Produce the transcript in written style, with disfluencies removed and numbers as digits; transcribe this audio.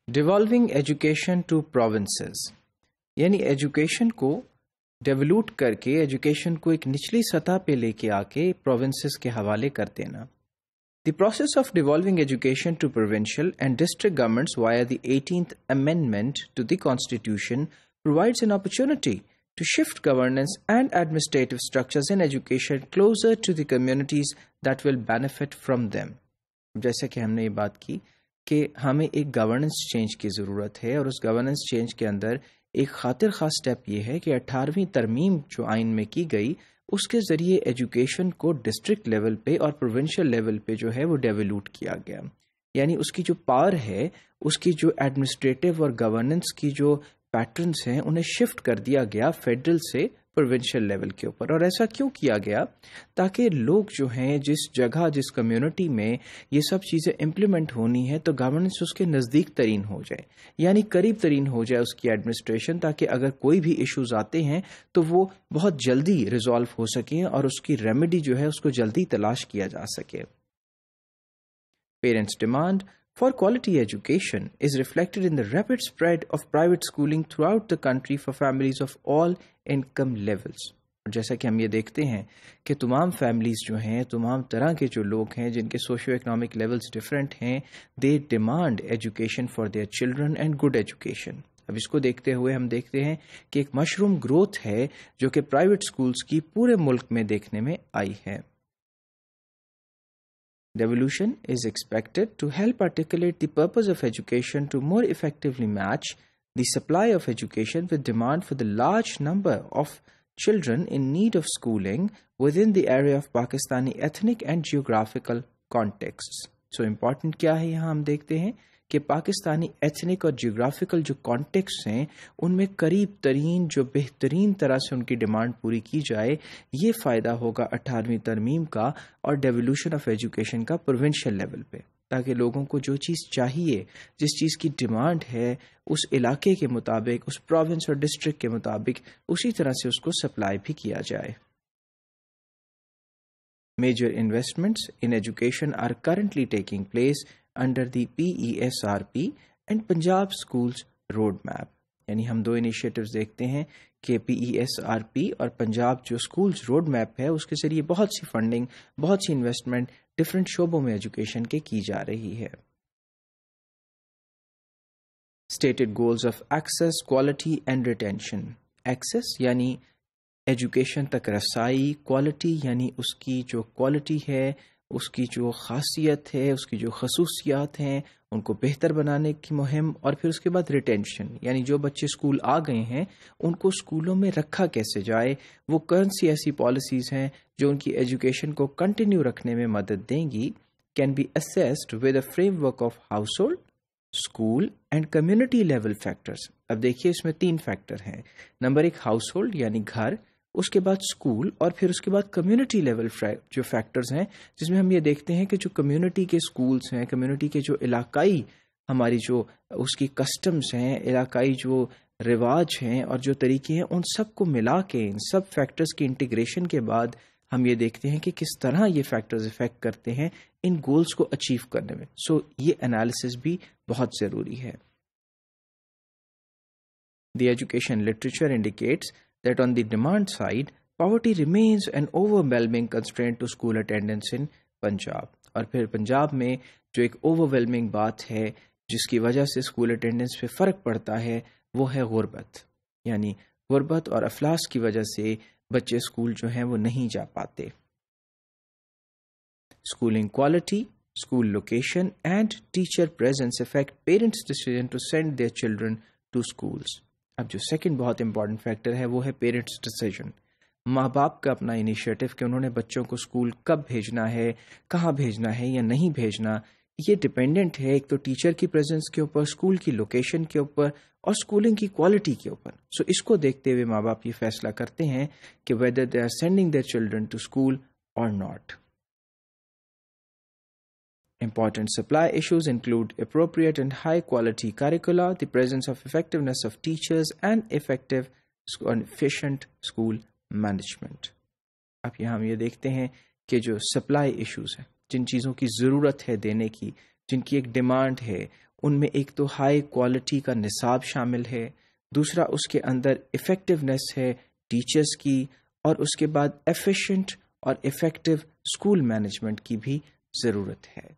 ڈیوالونگ education to provinces, یعنی education کو ڈیولوٹ کر کے ایجوکیشن کو ایک نچلی سطح پہ لے کے آ کے پروونسز کے حوالے کر دینا. The process of devolving education to provincial and district governments via the 18th Amendment to the Constitution provides an opportunity to shift governance and administrative structures in education closer to the communities that will benefit from them. جیسا کہ ہم نے یہ بات کی کہ ہمیں ایک گورننس چینج کی ضرورت ہے، اور اس گورننس چینج کے اندر ایک خاطر خواہ سٹیپ یہ ہے کہ 18ویں ترمیم جو آئین میں کی گئی اس کے ذریعے ایجوکیشن کو ڈسٹرکٹ لیول پہ اور پروونشل لیول پہ جو ہے وہ ڈیولوٹ کیا گیا. یعنی اس کی جو پاور ہے، اس کی جو ایڈمنسٹریٹو اور گورننس کی جو پیٹرنس ہیں انہیں شفٹ کر دیا گیا فیڈرل سے پروونشل لیول کے اوپر. اور ایسا کیوں کیا گیا؟ تاکہ لوگ جو ہیں جس جگہ جس کمیونٹی میں یہ سب چیزیں امپلیمنٹ ہونی ہے تو گورننس اس کے نزدیک ترین ہو جائے، یعنی قریب ترین ہو جائے اس کی ایڈمنسٹریشن، تاکہ اگر کوئی بھی ایشوز آتے ہیں تو وہ بہت جلدی ریزالو ہو سکیں اور اس کی ریمیڈی جو ہے اس کو جلدی تلاش کیا جا سکے. Parents demand for quality education is reflected in the rapid spread of private schooling throughout the country for families of all income levels. اور جیسا کہ ہم یہ دیکھتے ہیں کہ تمام فیملیز جو ہیں، تمام طرح کے جو لوگ ہیں جن کے سوشیو اکنامک لیولز ڈفرینٹ ہیں، they demand education for their children and good education. اب اس کو دیکھتے ہوئے ہم دیکھتے ہیں کہ ایک مشروم گروتھ ہے جو کہ پرائیویٹ سکولز کی پورے ملک میں دیکھنے میں آئی ہے. Devolution is expected to help articulate the purpose of education to more effectively match the supply of education with demand for the large number of children in need of schooling within the area of Pakistani ethnic and geographical contexts. So important کیا ہے یہاں ہم دیکھتے ہیں کہ Pakistani ethnic اور geographical جو context ہیں ان میں قریب ترین جو بہترین طرح سے ان کی ڈیمانڈ پوری کی جائے، یہ فائدہ ہوگا 18ویں ترمیم کا اور ڈیولوشن آف ایجوکیشن کا پروونشل لیول پہ، تاکہ لوگوں کو جو چیز چاہیے، جس چیز کی ڈیمانڈ ہے اس علاقے کے مطابق، اس پروونس اور ڈسٹرکٹ کے مطابق اسی طرح سے اس کو سپلائی بھی کیا جائے. Major investments in education are currently taking place under the PESRP and Punjab Schools Roadmap. یعنی ہم دو انیشیٹوز دیکھتے ہیں کہ PESRP اور پنجاب جو اسکولز روڈ میپ ہے اس کے ذریعے بہت سی فنڈنگ، بہت سی انویسٹمنٹ ڈفرینٹ شعبوں میں ایجوکیشن کے کی جا رہی ہے. Stated goals of access, quality and retention. Access یعنی ایجوکیشن تک رسائی، کوالٹی یعنی اس کی جو کوالٹی ہے، اس کی جو خاصیت ہے، اس کی جو خصوصیات ہیں ان کو بہتر بنانے کی مہم، اور پھر اس کے بعد ریٹینشن یعنی جو بچے اسکول آ گئے ہیں ان کو اسکولوں میں رکھا کیسے جائے، وہ کون سی ایسی پالیسیز ہیں جو ان کی ایجوکیشن کو کنٹینیو رکھنے میں مدد دیں گی. Can be assessed with a framework of household, school and community level factors. اب دیکھیے اس میں 3 فیکٹر ہیں. نمبر 1 ہاؤس ہولڈ یعنی گھر، اس کے بعد اسکول، اور پھر اس کے بعد کمیونٹی لیول جو فیکٹرز ہیں، جس میں ہم یہ دیکھتے ہیں کہ جو کمیونٹی کے اسکولس ہیں، کمیونٹی کے جو علاقائی ہماری جو اس کی کسٹمز ہیں، علاقائی جو رواج ہیں اور جو طریقے ہیں، ان سب کو ملا کے ان سب فیکٹرز کی انٹیگریشن کے بعد ہم یہ دیکھتے ہیں کہ کس طرح یہ فیکٹرز افیکٹ کرتے ہیں ان گولز کو اچیو کرنے میں. سو یہ انالیسس بھی بہت ضروری ہے. The education literature indicates that on the demand side, poverty remains an overwhelming constraint to school attendance in Punjab. اور پھر پنجاب میں جو ایک overwhelming بات ہے جس کی وجہ سے اسکول اٹینڈنس پہ فرق پڑتا ہے وہ ہے غربت. یعنی غربت اور افلاس کی وجہ سے بچے اسکول جو ہیں وہ نہیں جا پاتے. Schooling quality, school location and teacher presence affect parents' decision to send their children to schools. اب جو سیکنڈ بہت امپورٹنٹ فیکٹر ہے وہ ہے پیرنٹس ڈیسیژن. ماں باپ کا اپنا انیشیٹو کہ انہوں نے بچوں کو اسکول کب بھیجنا ہے، کہاں بھیجنا ہے یا نہیں بھیجنا، یہ ڈپینڈنٹ ہے ایک تو ٹیچر کی پریزنس کے اوپر، اسکول کی لوکیشن کے اوپر اور اسکولنگ کی کوالٹی کے اوپر. سو اس کو دیکھتے ہوئے ماں باپ یہ فیصلہ کرتے ہیں کہ whether they are sending their children to school اور not. Important supply issues include appropriate and high quality curricula, the presence of effectiveness of teachers and effective and efficient school management. اب یہاں ہم یہ دیکھتے ہیں کہ جو سپلائی ایشوز ہیں، جن چیزوں کی ضرورت ہے دینے کی، جن کی ایک ڈیمانڈ ہے، ان میں ایک تو ہائی کوالٹی کا نصاب شامل ہے، دوسرا اس کے اندر افیکٹونیس ہے ٹیچرز کی، اور اس کے بعد ایفیشینٹ اور افیکٹو اسکول مینجمنٹ کی بھی ضرورت ہے۔